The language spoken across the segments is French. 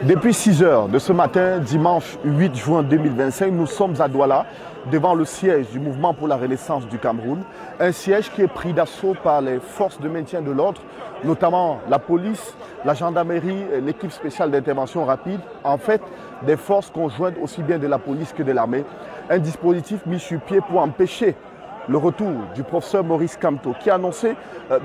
Depuis 6 heures de ce matin, dimanche 8 juin 2025, nous sommes à Douala, devant le siège du Mouvement pour la Renaissance du Cameroun. Un siège qui est pris d'assaut par les forces de maintien de l'ordre, notamment la police, la gendarmerie, l'équipe spéciale d'intervention rapide, en fait des forces conjointes aussi bien de la police que de l'armée. Un dispositif mis sur pied pour empêcher le retour du professeur Maurice Kamto, qui a annoncé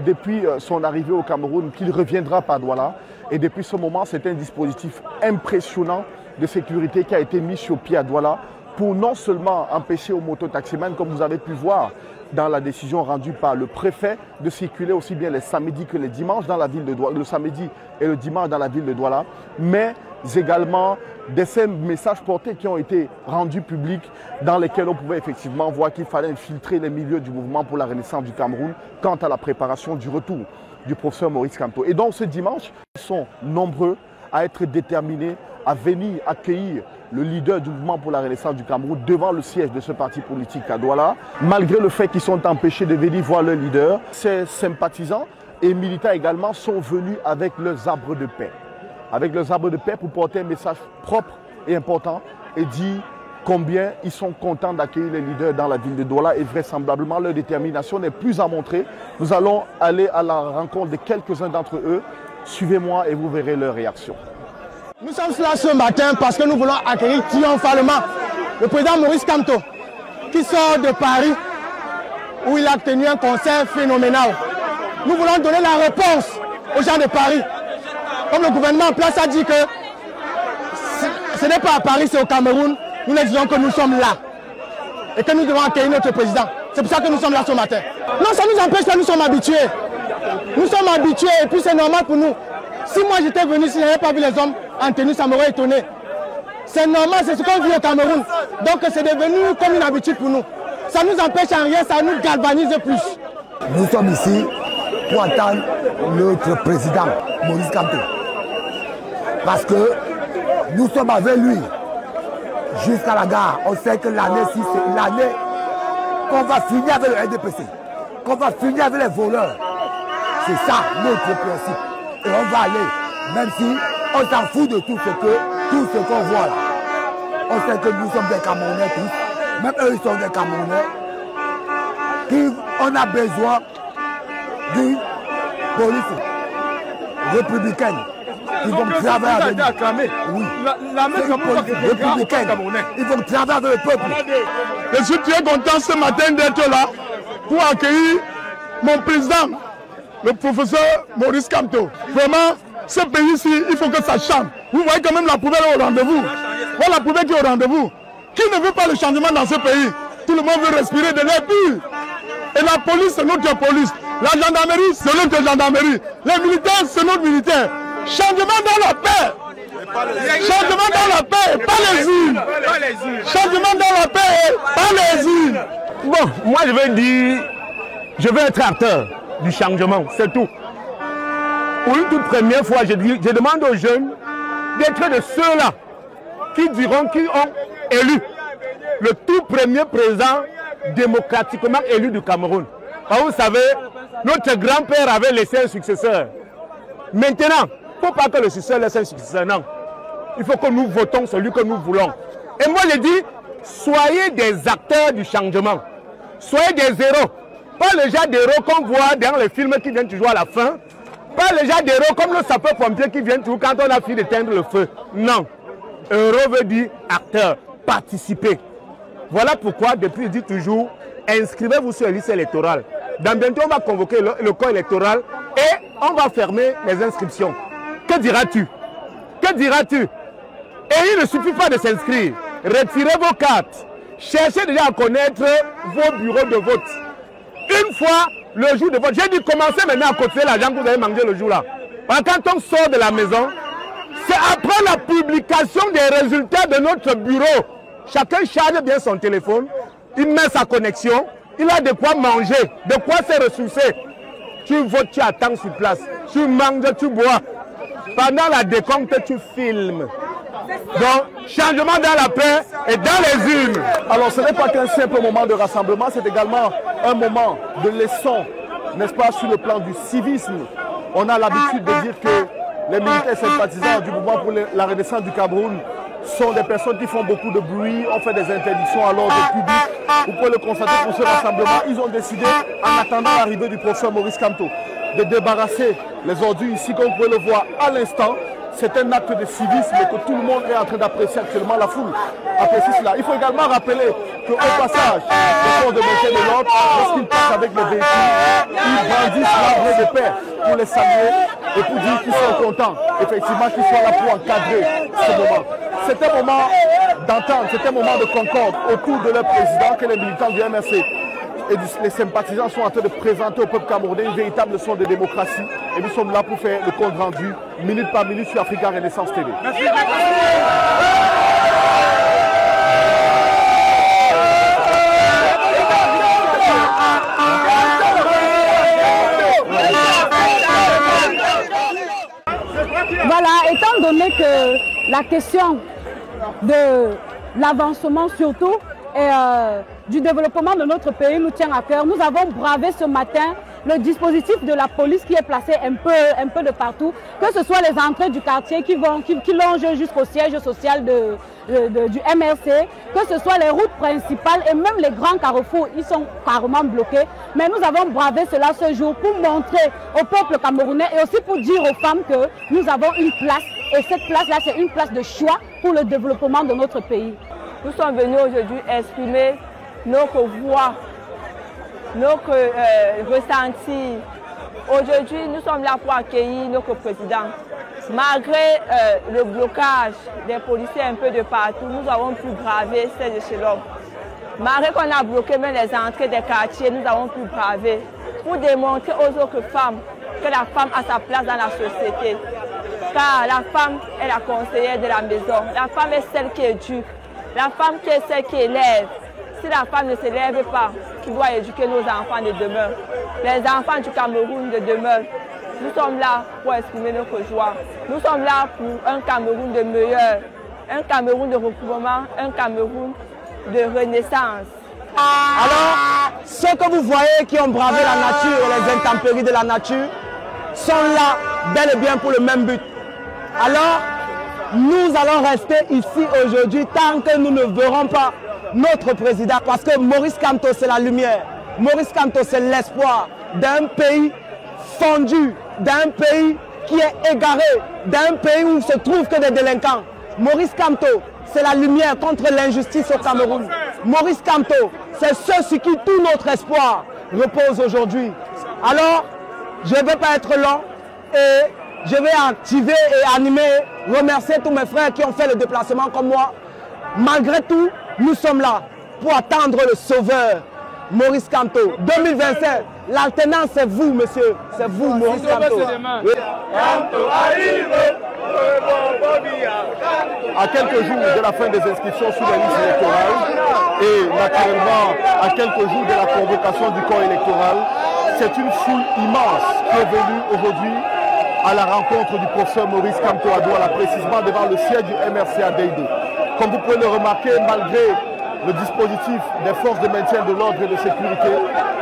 depuis son arrivée au Cameroun qu'il reviendra par Douala. Et depuis ce moment, c'est un dispositif impressionnant de sécurité qui a été mis sur pied à Douala pour non seulement empêcher aux mototaximans, comme vous avez pu voir dans la décision rendue par le préfet, de circuler aussi bien les samedis que les dimanches dans la ville de Douala, le samedi et le dimanche dans la ville de Douala, mais également des messages portés qui ont été rendus publics dans lesquels on pouvait effectivement voir qu'il fallait infiltrer les milieux du mouvement pour la Renaissance du Cameroun quant à la préparation du retour du professeur Maurice Kamto. Et donc ce dimanche, ils sont nombreux à être déterminés à venir accueillir le leader du mouvement pour la Renaissance du Cameroun devant le siège de ce parti politique à Douala, malgré le fait qu'ils sont empêchés de venir voir leur leader. Ces sympathisants et militants également sont venus avec leurs arbres de paix. Avec leurs arbres de paix pour porter un message propre et important et dire combien ils sont contents d'accueillir les leaders dans la ville de Douala et vraisemblablement leur détermination n'est plus à montrer. Nous allons aller à la rencontre de quelques-uns d'entre eux. Suivez-moi et vous verrez leur réaction. Nous sommes là ce matin parce que nous voulons accueillir triomphalement le président Maurice Kamto qui sort de Paris où il a tenu un concert phénoménal. Nous voulons donner la réponse aux gens de Paris. Comme le gouvernement en place a dit que ce n'est pas à Paris, c'est au Cameroun, nous leur disons que nous sommes là et que nous devons accueillir notre président. C'est pour ça que nous sommes là ce matin. Non, ça nous empêche pas, nous sommes habitués. Nous sommes habitués et puis c'est normal pour nous. Si moi j'étais venu, si je n'avais pas vu les hommes en tenue, ça m'aurait étonné. C'est normal, c'est ce qu'on vit au Cameroun. Donc c'est devenu comme une habitude pour nous. Ça ne nous empêche en rien, ça nous galvanise plus. Nous sommes ici pour attendre notre président, Maurice Kamto. Parce que nous sommes avec lui jusqu'à la gare. On sait que l'année-ci, c'est l'année qu'on va finir avec le RDPC, qu'on va finir avec les voleurs. C'est ça notre principe. Et on va aller, même si on s'en fout de tout ce qu'on voit là. On sait que nous sommes des Camerounais tous, même eux ils sont des Camerounais, on a besoin d'une police républicaine qui vont travailler avec nous. Oui. Républicaine. Ils vont travailler avec le peuple. Je suis très content ce matin d'être là pour accueillir mon président, le professeur Maurice Kamto. Vraiment, ce pays-ci, il faut que ça change. Vous voyez quand même la poubelle au rendez-vous. Voilà la poubelle qui est au rendez-vous. Qui ne veut pas le changement dans ce pays? Tout le monde veut respirer de l'air pur. Et la police, c'est notre police. La gendarmerie, c'est notre gendarmerie. Les militaires, c'est notre militaire. Changement dans la paix. Changement dans la paix, pas les urnes. Changement dans la paix, pas les urnes. Bon, moi je veux dire, je veux être acteur du changement, c'est tout. Pour une toute première fois, je demande aux jeunes d'être de ceux-là qui diront qu'ils ont élu le tout premier président démocratiquement élu du Cameroun. Parce que vous savez, notre grand-père avait laissé un successeur. Maintenant, il ne faut pas que le successeur laisse un successeur, non. Il faut que nous votons celui que nous voulons. Et moi je dis, soyez des acteurs du changement. Soyez des héros. Pas le genre d'héros qu'on voit dans les films qui viennent toujours à la fin. Pas le genre d'héros comme le sapeur-pompier qui vient toujours quand on a fini d'éteindre le feu. Non. Héros veut dire acteur, participer. Voilà pourquoi, depuis, je dis toujours, inscrivez-vous sur la liste électorale. Dans bientôt, on va convoquer le corps électoral et on va fermer les inscriptions. Que diras-tu? Que diras-tu? Et il ne suffit pas de s'inscrire. Retirez vos cartes. Cherchez déjà à connaître vos bureaux de vote. Une fois le jour de vote, j'ai dit commencez maintenant à cotiser l'argent que vous avez mangé le jour-là. Quand on sort de la maison, c'est après la publication des résultats de notre bureau. Chacun charge bien son téléphone, il met sa connexion, il a de quoi manger, de quoi se ressourcer. Tu votes, tu attends sur place, tu manges, tu bois. Pendant la décompte, tu filmes. Donc, changement dans la paix et dans les urnes. Alors, ce n'est pas qu'un simple moment de rassemblement, c'est également un moment de leçon, n'est-ce pas, sur le plan du civisme. On a l'habitude de dire que Les militaires sympathisants du mouvement pour la renaissance du Cameroun sont des personnes qui font beaucoup de bruit, ont fait des interdictions à l'ordre public. Vous pouvez le constater pour ce rassemblement. Ils ont décidé, en attendant l'arrivée du professeur Maurice Kamto, de débarrasser les ordures ici, comme vous pouvez le voir à l'instant. C'est un acte de civisme que tout le monde est en train d'apprécier actuellement. La foule apprécie cela. Il faut également rappeler qu'au passage, les forces de maintien de l'ordre, lorsqu'ils passent avec les véhicules, ils brandissent l'arbre de paix pour les saluer et pour dire qu'ils sont contents, effectivement, qu'ils soient là pour encadrer ce moment. C'est un moment d'entente, c'est un moment de concorde autour de leur président que les militants du MRC et les sympathisants sont en train de présenter au peuple camerounais une véritable leçon de démocratie. Et nous sommes là pour faire le compte rendu, minute par minute, sur Africa Renaissance TV. Merci. Voilà, étant donné que la question de l'avancement surtout et du développement de notre pays nous tient à cœur, nous avons bravé ce matin le dispositif de la police qui est placé un peu de partout, que ce soit les entrées du quartier qui longent jusqu'au siège social du MRC, que ce soit les routes principales et même les grands carrefours, ils sont carrément bloqués. Mais nous avons bravé cela ce jour pour montrer au peuple camerounais et aussi pour dire aux femmes que nous avons une place. Et cette place-là, c'est une place de choix pour le développement de notre pays. Nous sommes venus aujourd'hui exprimer notre voix, notre ressenti. Aujourd'hui, nous sommes là pour accueillir notre président. Malgré le blocage des policiers un peu de partout, nous avons pu braver ces échelons. Malgré qu'on a bloqué même les entrées des quartiers, nous avons pu braver pour démontrer aux autres femmes que la femme a sa place dans la société. Car la femme est la conseillère de la maison. La femme est celle qui éduque. La femme qui est celle qui élève. Si la femme ne s'élève pas, qui doit éduquer nos enfants de demain, les enfants du Cameroun de demain, nous sommes là pour exprimer notre joie. Nous sommes là pour un Cameroun de meilleur, un Cameroun de recouvrement, un Cameroun de renaissance. Alors, ceux que vous voyez qui ont bravé la nature et les intempéries de la nature sont là bel et bien pour le même but. Alors, nous allons rester ici aujourd'hui tant que nous ne verrons pas notre président, parce que Maurice Kamto, c'est la lumière. Maurice Kamto, c'est l'espoir d'un pays fondu, d'un pays qui est égaré, d'un pays où il se trouve que des délinquants. Maurice Kamto, c'est la lumière contre l'injustice au Cameroun. Maurice Kamto, c'est ce sur qui tout notre espoir repose aujourd'hui. Alors, je ne vais pas être long et je vais activer et animer, remercier tous mes frères qui ont fait le déplacement comme moi. Malgré tout, nous sommes là pour attendre le sauveur, Maurice Kamto. 2027, l'alternance, c'est vous, monsieur. C'est vous, Maurice Kamto. À quelques jours de la fin des inscriptions sur les listes électorales et naturellement à quelques jours de la convocation du corps électoral, c'est une foule immense qui est venue aujourd'hui à la rencontre du professeur Maurice Kamto à Douala, précisément devant le siège du MRC à Deido. Comme vous pouvez le remarquer, malgré le dispositif des forces de maintien de l'ordre et de sécurité,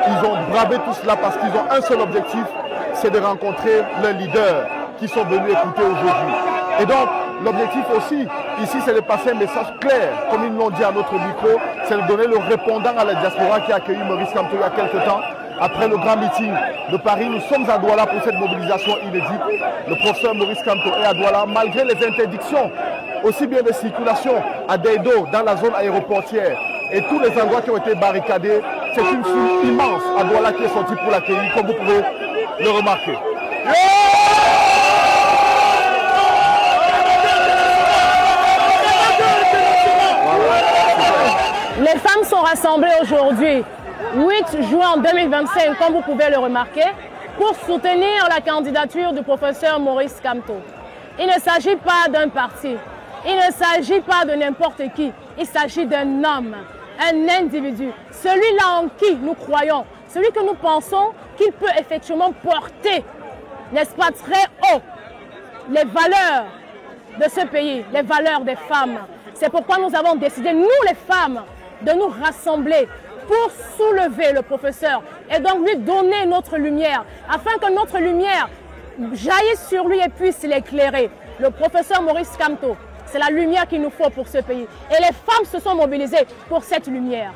ils ont bravé tout cela parce qu'ils ont un seul objectif, c'est de rencontrer leurs leaders qui sont venus écouter aujourd'hui. Et donc, l'objectif aussi, ici, c'est de passer un message clair, comme ils l'ont dit à notre micro, c'est de donner le répondant à la diaspora qui a accueilli Maurice Kamto il y a quelques temps. Après le grand meeting de Paris, nous sommes à Douala pour cette mobilisation inédite. Le professeur Maurice Kamto est à Douala, malgré les interdictions, aussi bien de circulation à Deido, dans la zone aéroportière, et tous les endroits qui ont été barricadés. C'est une foule immense à Douala qui est sortie pour l'accueillir, comme vous pouvez le remarquer. Les femmes sont rassemblées aujourd'hui, 8 juin 2025, comme vous pouvez le remarquer, pour soutenir la candidature du professeur Maurice Kamto. Il ne s'agit pas d'un parti, il ne s'agit pas de n'importe qui, il s'agit d'un homme, un individu, celui-là en qui nous croyons, celui que nous pensons qu'il peut effectivement porter, n'est-ce pas, très haut, les valeurs de ce pays, les valeurs des femmes. C'est pourquoi nous avons décidé, nous les femmes, de nous rassembler pour soulever le professeur et donc lui donner notre lumière, afin que notre lumière jaillisse sur lui et puisse l'éclairer. Le professeur Maurice Kamto, c'est la lumière qu'il nous faut pour ce pays. Et les femmes se sont mobilisées pour cette lumière.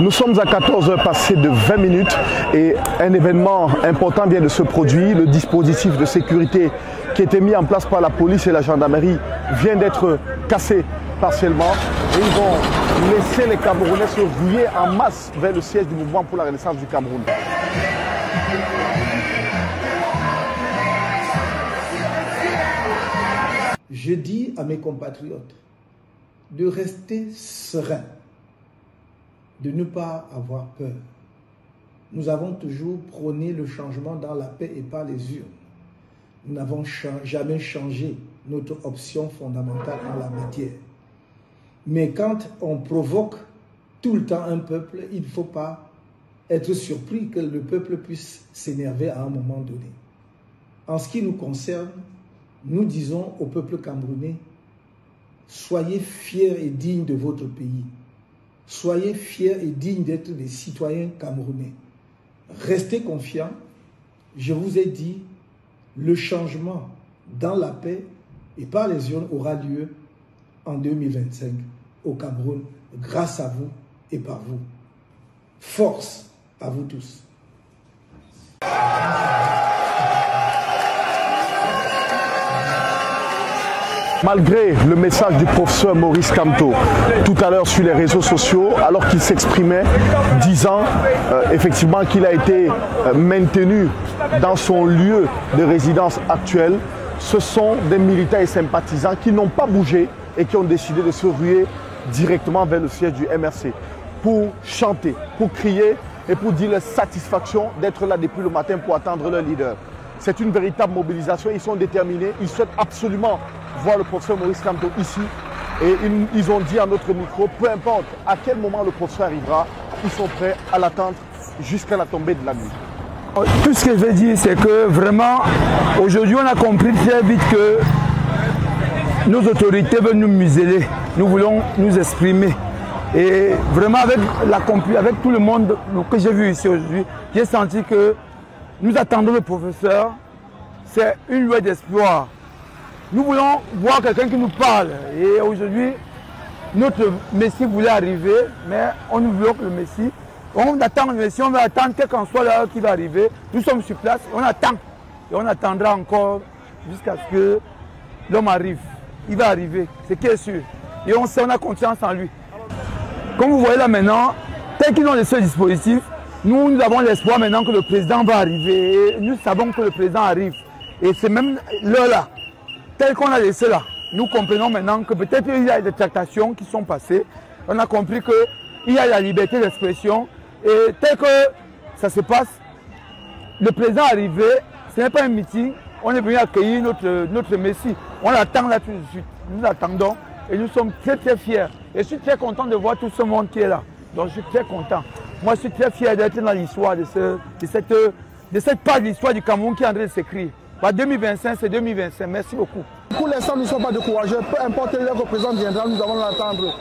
Nous sommes à 14h passées de 20 minutes et un événement important vient de se produire. Le dispositif de sécurité qui était mis en place par la police et la gendarmerie vient d'être cassé partiellement. Et ils vont laisser les Camerounais se ruer en masse vers le siège du mouvement pour la renaissance du Cameroun. Je dis à mes compatriotes de rester sereins, de ne pas avoir peur. Nous avons toujours prôné le changement dans la paix et par les urnes. Nous n'avons jamais changé notre option fondamentale en la matière. Mais quand on provoque tout le temps un peuple, il ne faut pas être surpris que le peuple puisse s'énerver à un moment donné. En ce qui nous concerne, nous disons au peuple camerounais, soyez fiers et dignes de votre pays. Soyez fiers et dignes d'être des citoyens camerounais. Restez confiants. Je vous ai dit, le changement dans la paix et par les urnes aura lieu en 2025 au Cameroun, grâce à vous et par vous. Force à vous tous. Malgré le message du professeur Maurice Kamto tout à l'heure sur les réseaux sociaux, alors qu'il s'exprimait disant effectivement qu'il a été maintenu dans son lieu de résidence actuel, ce sont des militants et sympathisants qui n'ont pas bougé et qui ont décidé de se ruer directement vers le siège du MRC pour chanter, pour crier et pour dire leur satisfaction d'être là depuis le matin pour attendre leur leader. C'est une véritable mobilisation, ils sont déterminés, ils souhaitent absolument voir le professeur Maurice Kamto ici et ils ont dit à notre micro, peu importe à quel moment le professeur arrivera, ils sont prêts à l'attendre jusqu'à la tombée de la nuit. Tout ce que je veux dire, c'est que vraiment, aujourd'hui, on a compris très vite que nos autorités veulent nous museler. Nous voulons nous exprimer. Et vraiment, avec tout le monde que j'ai vu ici aujourd'hui, j'ai senti que nous attendons le professeur. C'est une loi d'espoir. Nous voulons voir quelqu'un qui nous parle. Et aujourd'hui, notre Messie voulait arriver, mais on nous bloque le Messie. On attend le Messie, on va attendre quel qu'en soit l'heure qui va arriver. Nous sommes sur place, on attend. Et on attendra encore jusqu'à ce que l'homme arrive. Il va arriver, c'est qui est sûr. Et on sait, on a confiance en lui. Comme vous voyez là maintenant, tel qu'ils ont laissé le dispositif, nous avons l'espoir maintenant que le président va arriver. Et nous savons que le président arrive. Et c'est même l'heure là, tel qu'on a laissé là. Nous comprenons maintenant que peut-être il y a des tractations qui sont passées. On a compris qu'il y a la liberté d'expression. Et tel que ça se passe, le président est arrivé, ce n'est pas un meeting, on est venu accueillir notre Messie. On l'attend là tout de suite. Nous l'attendons et nous sommes très très fiers. Et je suis très content de voir tout ce monde qui est là. Donc je suis très content. Moi je suis très fier d'être dans l'histoire de cette page de l'histoire du Cameroun qui est en train de s'écrire. 2025, c'est 2025. Merci beaucoup. Pour l'instant, nous ne sommes pas découragés. Peu importe l'heure que le président viendra, nous allons l'attendre.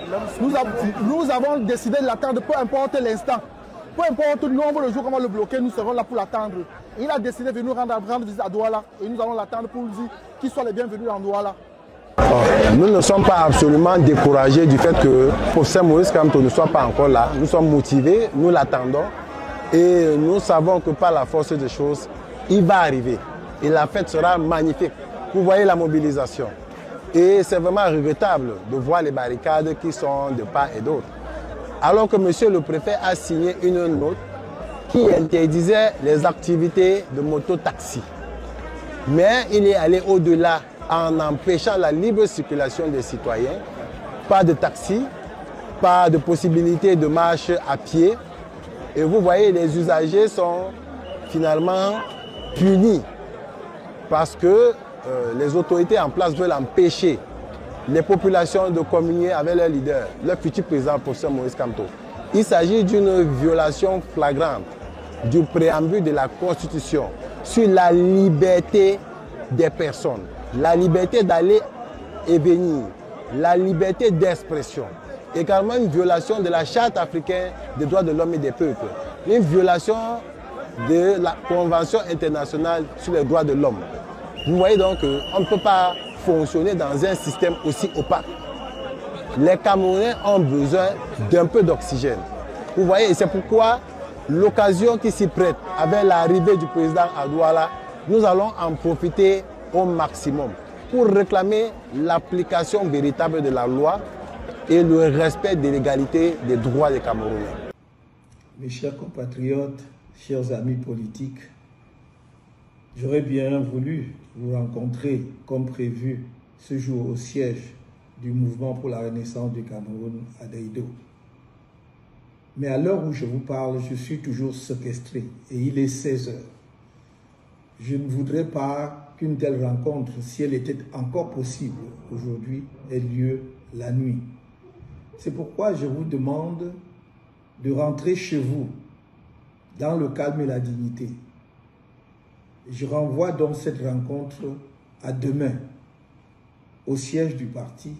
Nous avons décidé de l'attendre, peu importe l'instant. Peu importe le nombre de jours qu'on va le bloquer, nous serons là pour l'attendre. Il a décidé de nous rendre visite à Douala et nous allons l'attendre pour lui dire qu'il soit les bienvenus en Douala. Nous ne sommes pas absolument découragés du fait que le professeur Maurice Kamto ne soit pas encore là. Nous sommes motivés, nous l'attendons et nous savons que par la force des choses, il va arriver. Et la fête sera magnifique. Vous voyez la mobilisation. Et c'est vraiment regrettable de voir les barricades qui sont de part et d'autre. Alors que monsieur le préfet a signé une note qui interdisait les activités de moto-taxi. Mais il est allé au-delà en empêchant la libre circulation des citoyens. Pas de taxi, pas de possibilité de marche à pied. Et vous voyez, les usagers sont finalement punis parce que les autorités en place veulent empêcher les populations de communier avec leur leader, leur futur président, le professeur Maurice Kamto. Il s'agit d'une violation flagrante du préambule de la Constitution sur la liberté des personnes, la liberté d'aller et venir, la liberté d'expression. également une violation de la Charte africaine des droits de l'homme et des peuples, une violation de la Convention internationale sur les droits de l'homme. Vous voyez donc qu'on ne peut pas fonctionner dans un système aussi opaque. Les Camerounais ont besoin d'un peu d'oxygène. Vous voyez, et c'est pourquoi l'occasion qui s'y prête avec l'arrivée du président à Douala, nous allons en profiter au maximum pour réclamer l'application véritable de la loi et le respect de l'égalité des droits des Camerounais. Mes chers compatriotes, chers amis politiques, j'aurais bien voulu vous rencontrer comme prévu ce jour au siège du mouvement pour la renaissance du Cameroun à Daïdo. Mais à l'heure où je vous parle, je suis toujours séquestré et il est 16 heures. Je ne voudrais pas qu'une telle rencontre, si elle était encore possible aujourd'hui, ait lieu la nuit. C'est pourquoi je vous demande de rentrer chez vous dans le calme et la dignité. Je renvoie donc cette rencontre à demain, au siège du parti,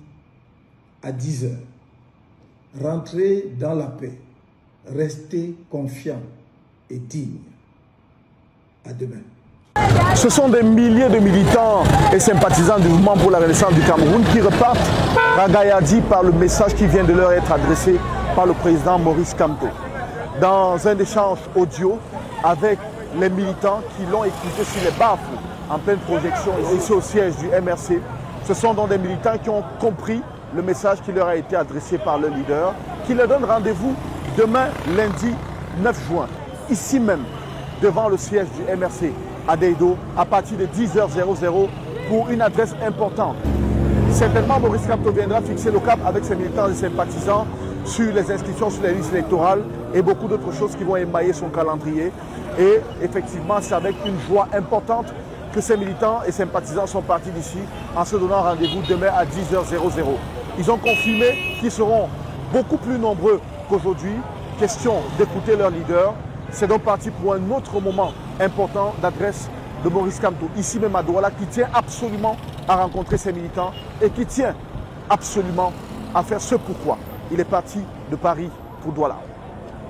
à 10 heures. Rentrez dans la paix, restez confiants et dignes. À demain. Ce sont des milliers de militants et sympathisants du mouvement pour la renaissance du Cameroun qui repartent ragaillardis par le message qui vient de leur être adressé par le président Maurice Kamto. Dans un échange audio avec les militants qui l'ont écouté sur les baffes en pleine projection ici au siège du MRC, ce sont donc des militants qui ont compris le message qui leur a été adressé par le leader, qui leur donne rendez-vous demain, lundi 9 juin, ici même, devant le siège du MRC à Daïdo, à partir de 10h00 pour une adresse importante. Certainement, Maurice Kamto viendra fixer le cap avec ses militants et sympathisants sur les inscriptions sur les listes électorales et beaucoup d'autres choses qui vont émailler son calendrier. Et effectivement, c'est avec une joie importante que ces militants et sympathisants sont partis d'ici en se donnant rendez-vous demain à 10h00. Ils ont confirmé qu'ils seront beaucoup plus nombreux qu'aujourd'hui. Question d'écouter leur leader. C'est donc parti pour un autre moment important d'adresse de Maurice Kamto, ici même à Douala, qui tient absolument à rencontrer ses militants et qui tient absolument à faire ce pourquoi il est parti de Paris pour Douala.